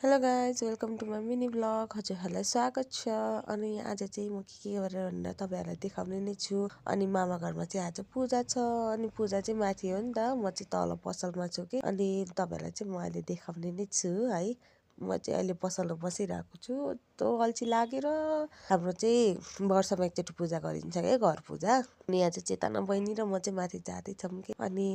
Hello guys welcome to my mini blog हजुरहरूलाई स्वागत छ। अनि आज चाहिँ म के गरेर भनेर तपाईँहरूलाई देखाउने नै छु। अनि मामा घरमा चाहिँ आज पूजा छ। अनि पूजा चाहिँ माथि हो नि त, म चाहिँ तल पसलमा छु कि। अनि तपाईँहरूलाई चाहिँ म अहिले देखाउने नै छु है। म चाहिँ अहिले पसलमा बसिरहेको छु, यस्तो अल्छी लागेर। हाम्रो चाहिँ वर्षमा एकचोटि पूजा गरिन्छ क्या, घर पूजा। अनि यहाँ चाहिँ चेतना बहिनी र म चाहिँ माथि जाँदैछौँ कि। अनि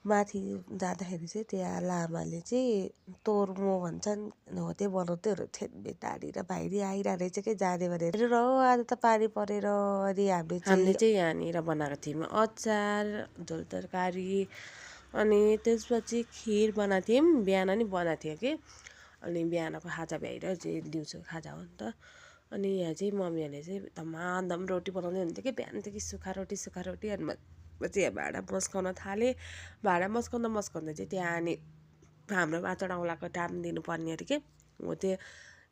माथि जाँदाखेरि चाहिँ त्यहाँ लामाले चाहिँ तोर्मो भन्छन् हो त्यो बनाउँदैहरू थियो। टाढी र भाइरी आइरहेको रहेछ कि जाने भनेर र आज त पानी परेर। अनि हामीले चाहिँ यहाँनिर बनाएको थियौँ अचार, झोल तरकारी, अनि त्यसपछि खिर बनाएको थियौँ। बिहान नि बनाएको थियो कि। अनि बिहानको खाजा भ्याएर चाहिँ दिउँसोको खाजा हो नि त। अनि यहाँ चाहिँ मम्मीहरूले चाहिँ धमाधम रोटी बनाउँदै हुन्थ्यो कि बिहानदेखि सुक्खा रोटी। अनि म चाहिँ भाँडा मस्काउन थालेँ। भाँडा मस्काउँदा चाहिँ त्यहाँ अनि हाम्रो 5वटा औँलाको टाइम दिनुपर्ने अरे के हो त्यो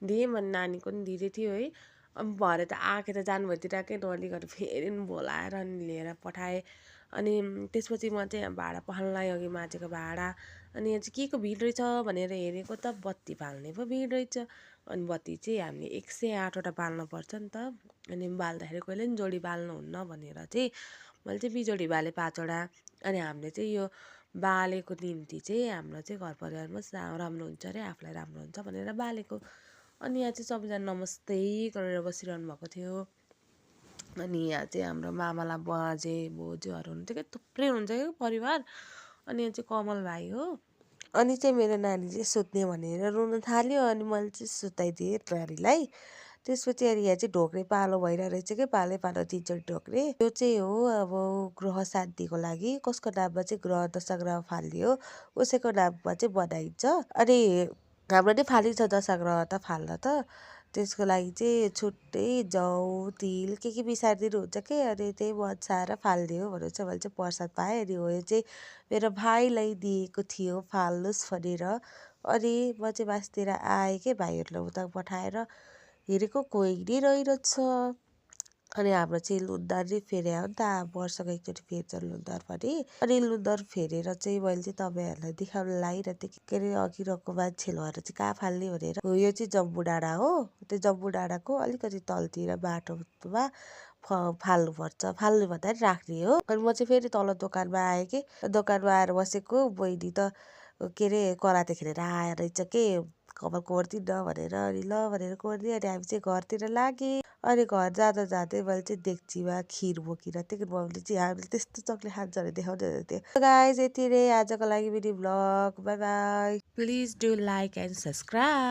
दिएँ। अनि नानीको पनि दिँदै थियो है। अनि भरे त आँखेर जानुभएतिर के नली गरेर फेरि बोलाएर अनि लिएर पठाएँ। अनि त्यसपछि म चाहिँ भाँडा पखाल्नलाई अघि माझेको भाँडा। अनि यहाँ चाहिँ के को भिड रहेछ भनेर हेरेको त बत्ती बाल्ने पो भिड रहेछ। अनि बत्ती चाहिँ हामीले 108वटा बाल्नुपर्छ नि त। अनि बाल्दाखेरि कहिले पनि जोडी बाल्नुहुन्न भनेर चाहिँ मैले चाहिँ बिजोडी बालेँ 5वटा। अनि हामीले चाहिँ यो बालेको निम्ति चाहिँ हाम्रो चाहिँ घर परिवारमा राम्रो हुन्छ अरे, आफूलाई राम्रो हुन्छ भनेर बालेको। अनि यहाँ चाहिँ सबैजना नमस्ते गरेर बसिरहनु भएको थियो। अनि यहाँ चाहिँ हाम्रो मामालाई बाजे बोजूहरू हुन्थ्यो क्या, थुप्रै हुन्छ क्या परिवार। अनि यहाँ चाहिँ कमल भाइ हो। अनि चाहिँ मेरो नानी चाहिँ सुत्ने भनेर रुन थाल्यो। अनि मैले चाहिँ सुताइदिएँ नानीलाई। त्यसपछि अनि यहाँ चाहिँ ढोक्रे पालो भइरहेको रहेछ कि, पालो 3-4 ढोक्रे। यो चाहिँ हो अब ग्रह शान्तिको लागि, कसको नाममा चाहिँ ग्रह दशा ग्रह फालियो उसैको नाममा चाहिँ बनाइन्छ। अनि हाम्रो नै फालिन्छ दशा ग्रह त फाल्न त। त्यसको लागि चाहिँ छुट्टै जौ तिल के मिसाएर दिनुहुन्छ कि। अनि त्यही मचाएर फालिदियो भनेर चाहिँ मैले चाहिँ प्रसाद पाएँ। अनि हो यो चाहिँ मेरो भाइलाई दिएको थियो फाल्नुहोस् भनेर। अनि म चाहिँ मासतिर आएँ कि भाइहरूलाई उता पठाएर हेरेको कोही नै रहेछ। अनि हाम्रो चाहिँ लुदर नै फेरे हो नि त, वर्षको एकचोटि फेर्छ लुदर पनि। अनि लुदर फेरेर चाहिँ मैले चाहिँ तपाईँहरूलाई देखाउन लागिरहेको थिएँ के अरे अघिरको मान्छेहरू भएर चाहिँ कहाँ फाल्ने भनेर। हो यो चाहिँ जम्बू डाँडा हो। त्यो जम्बू डाँडाको अलिकति तलतिर बाटोमा फाल्नुपर्छ। फाल्नु भन्दा नि राख्ने हो। अनि म चाहिँ फेरि तल दोकानमा आएँ कि। दोकानमा आएर बसेको बहिनी त के अरे कराते खेलेर आएर रहेछ के, कपाल कोर्दिनँ भनेर। अनि ल भनेर कोरिदिएँ। अनि हामी चाहिँ घरतिर लाग्यौँ। अनि घर जाँदै मैले चाहिँ डेक्चीमा खिर बोकिरहेको थिएँ कि मम्मीले चाहिँ हामीले त्यस्तो चक्लेट खान्छ भनेर देखाउँदै हुनुहुन्थ्यो। गाइस यति नै आजको लागि मेरो blog. By by. Please do like and subscribe.